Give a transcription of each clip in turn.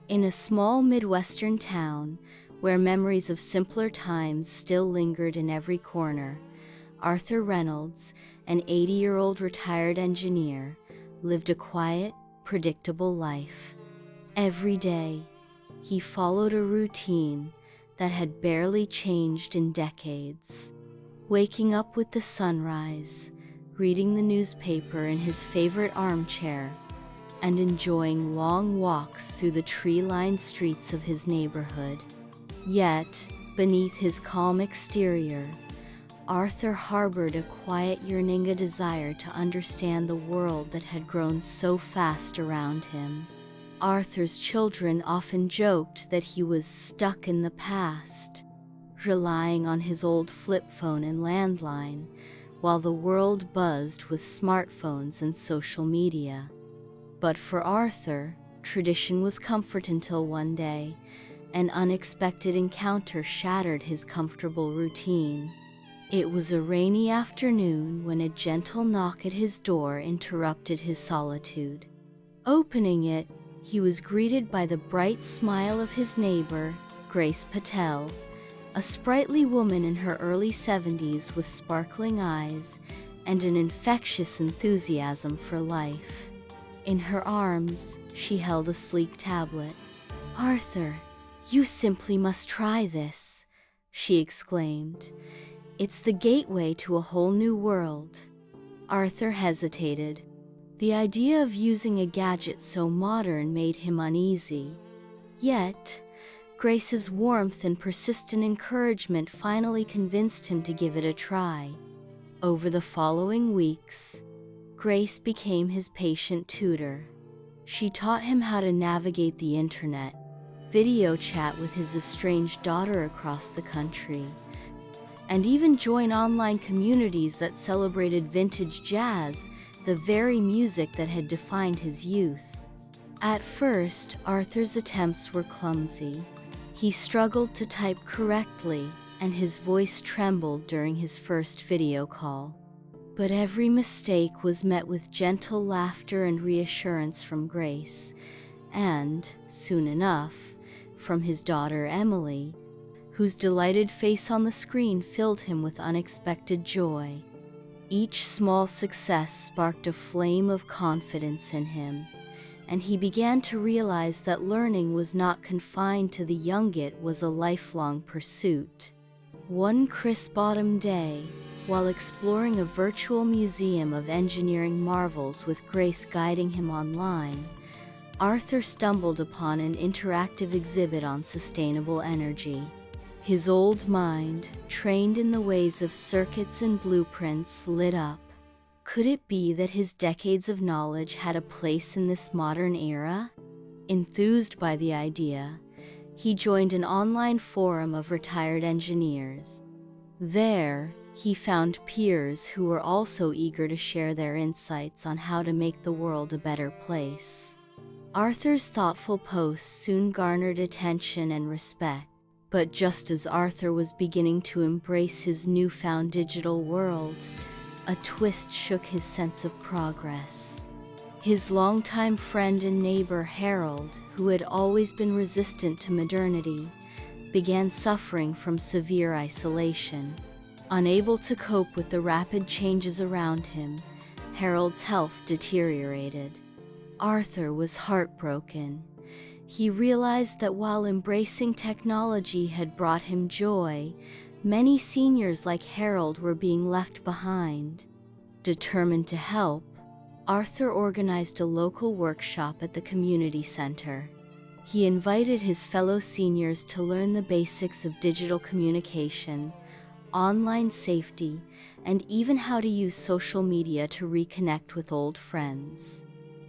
In a small Midwestern town, where memories of simpler times still lingered in every corner, Arthur Reynolds, an 80-year-old retired engineer, lived a quiet, predictable life. Every day, he followed a routine that had barely changed in decades. Waking up with the sunrise, reading the newspaper in his favorite armchair, and enjoying long walks through the tree-lined streets of his neighborhood. Yet, beneath his calm exterior, Arthur harbored a quiet yearning, a desire to understand the world that had grown so fast around him. Arthur's children often joked that he was stuck in the past, relying on his old flip phone and landline, while the world buzzed with smartphones and social media. But for Arthur, tradition was comfort until one day, an unexpected encounter shattered his comfortable routine. It was a rainy afternoon when a gentle knock at his door interrupted his solitude. Opening it, he was greeted by the bright smile of his neighbor, Grace Patel, a sprightly woman in her early 70s with sparkling eyes and an infectious enthusiasm for life. In her arms, she held a sleek tablet. "Arthur, you simply must try this," she exclaimed. "It's the gateway to a whole new world." Arthur hesitated. The idea of using a gadget so modern made him uneasy. Yet, Grace's warmth and persistent encouragement finally convinced him to give it a try. Over the following weeks, Grace became his patient tutor. She taught him how to navigate the internet, video chat with his estranged daughter across the country, and even join online communities that celebrated vintage jazz, the very music that had defined his youth. At first, Arthur's attempts were clumsy. He struggled to type correctly, and his voice trembled during his first video call. But every mistake was met with gentle laughter and reassurance from Grace, and, soon enough, from his daughter Emily, whose delighted face on the screen filled him with unexpected joy. Each small success sparked a flame of confidence in him, and he began to realize that learning was not confined to the young, it was a lifelong pursuit. One crisp autumn day, while exploring a virtual museum of engineering marvels with Grace guiding him online, Arthur stumbled upon an interactive exhibit on sustainable energy. His old mind, trained in the ways of circuits and blueprints, lit up. Could it be that his decades of knowledge had a place in this modern era? Enthused by the idea, he joined an online forum of retired engineers. There, he found peers who were also eager to share their insights on how to make the world a better place. Arthur's thoughtful posts soon garnered attention and respect. But just as Arthur was beginning to embrace his newfound digital world, a twist shook his sense of progress. His longtime friend and neighbor Harold, who had always been resistant to modernity, began suffering from severe isolation. Unable to cope with the rapid changes around him, Harold's health deteriorated. Arthur was heartbroken. He realized that while embracing technology had brought him joy, many seniors like Harold were being left behind. Determined to help, Arthur organized a local workshop at the community center. He invited his fellow seniors to learn the basics of digital communication, online safety, and even how to use social media to reconnect with old friends.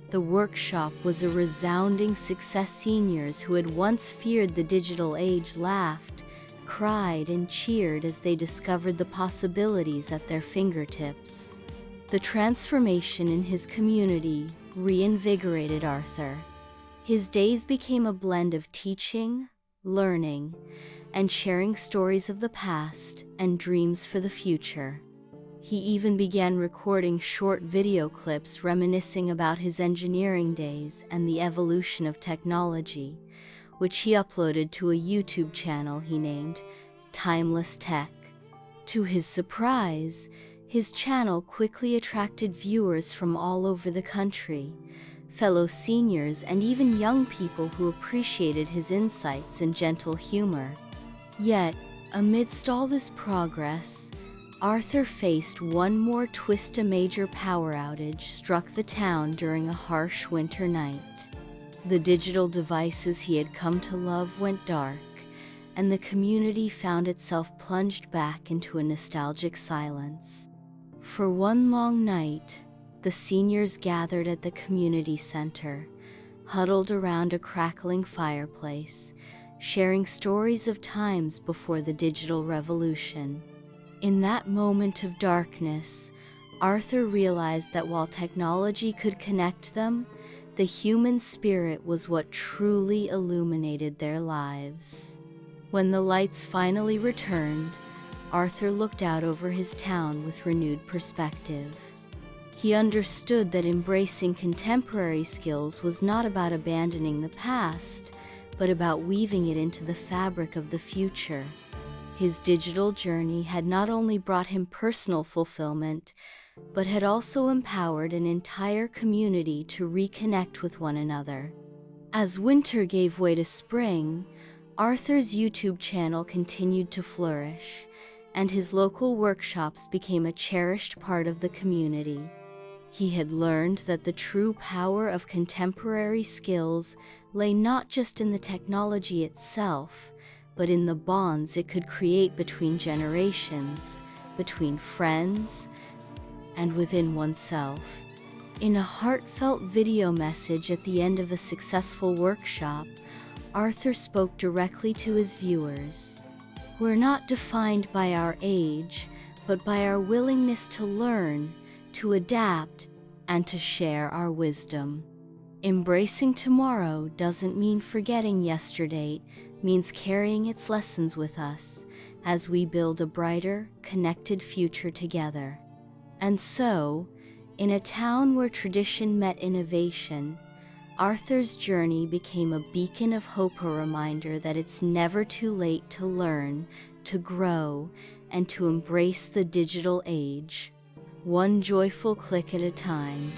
The workshop was a resounding success. Seniors who had once feared the digital age laughed, cried, and cheered as they discovered the possibilities at their fingertips. The transformation in his community reinvigorated Arthur. His days became a blend of teaching, learning, and sharing stories of the past and dreams for the future. He even began recording short video clips reminiscing about his engineering days and the evolution of technology, which he uploaded to a YouTube channel he named Timeless Tech. To his surprise, his channel quickly attracted viewers from all over the country, fellow seniors and even young people who appreciated his insights and gentle humor. Yet, amidst all this progress, Arthur faced one more twist. A major power outage struck the town during a harsh winter night. The digital devices he had come to love went dark, and the community found itself plunged back into a nostalgic silence. For one long night, the seniors gathered at the community center, huddled around a crackling fireplace, sharing stories of times before the digital revolution. In that moment of darkness, Arthur realized that while technology could connect them, the human spirit was what truly illuminated their lives. When the lights finally returned, Arthur looked out over his town with renewed perspective. He understood that embracing contemporary skills was not about abandoning the past, but about weaving it into the fabric of the future. His digital journey had not only brought him personal fulfillment, but had also empowered an entire community to reconnect with one another. As winter gave way to spring, Arthur's YouTube channel continued to flourish, and his local workshops became a cherished part of the community. He had learned that the true power of contemporary skills lay not just in the technology itself, but in the bonds it could create between generations, between friends, and within oneself. In a heartfelt video message at the end of a successful workshop, Arthur spoke directly to his viewers. "We're not defined by our age, but by our willingness to learn, to adapt, and to share our wisdom. Embracing tomorrow doesn't mean forgetting yesterday, it means carrying its lessons with us as we build a brighter, connected future together." And so, in a town where tradition met innovation, Arthur's journey became a beacon of hope, a reminder that it's never too late to learn, to grow, and to embrace the digital age, one joyful click at a time.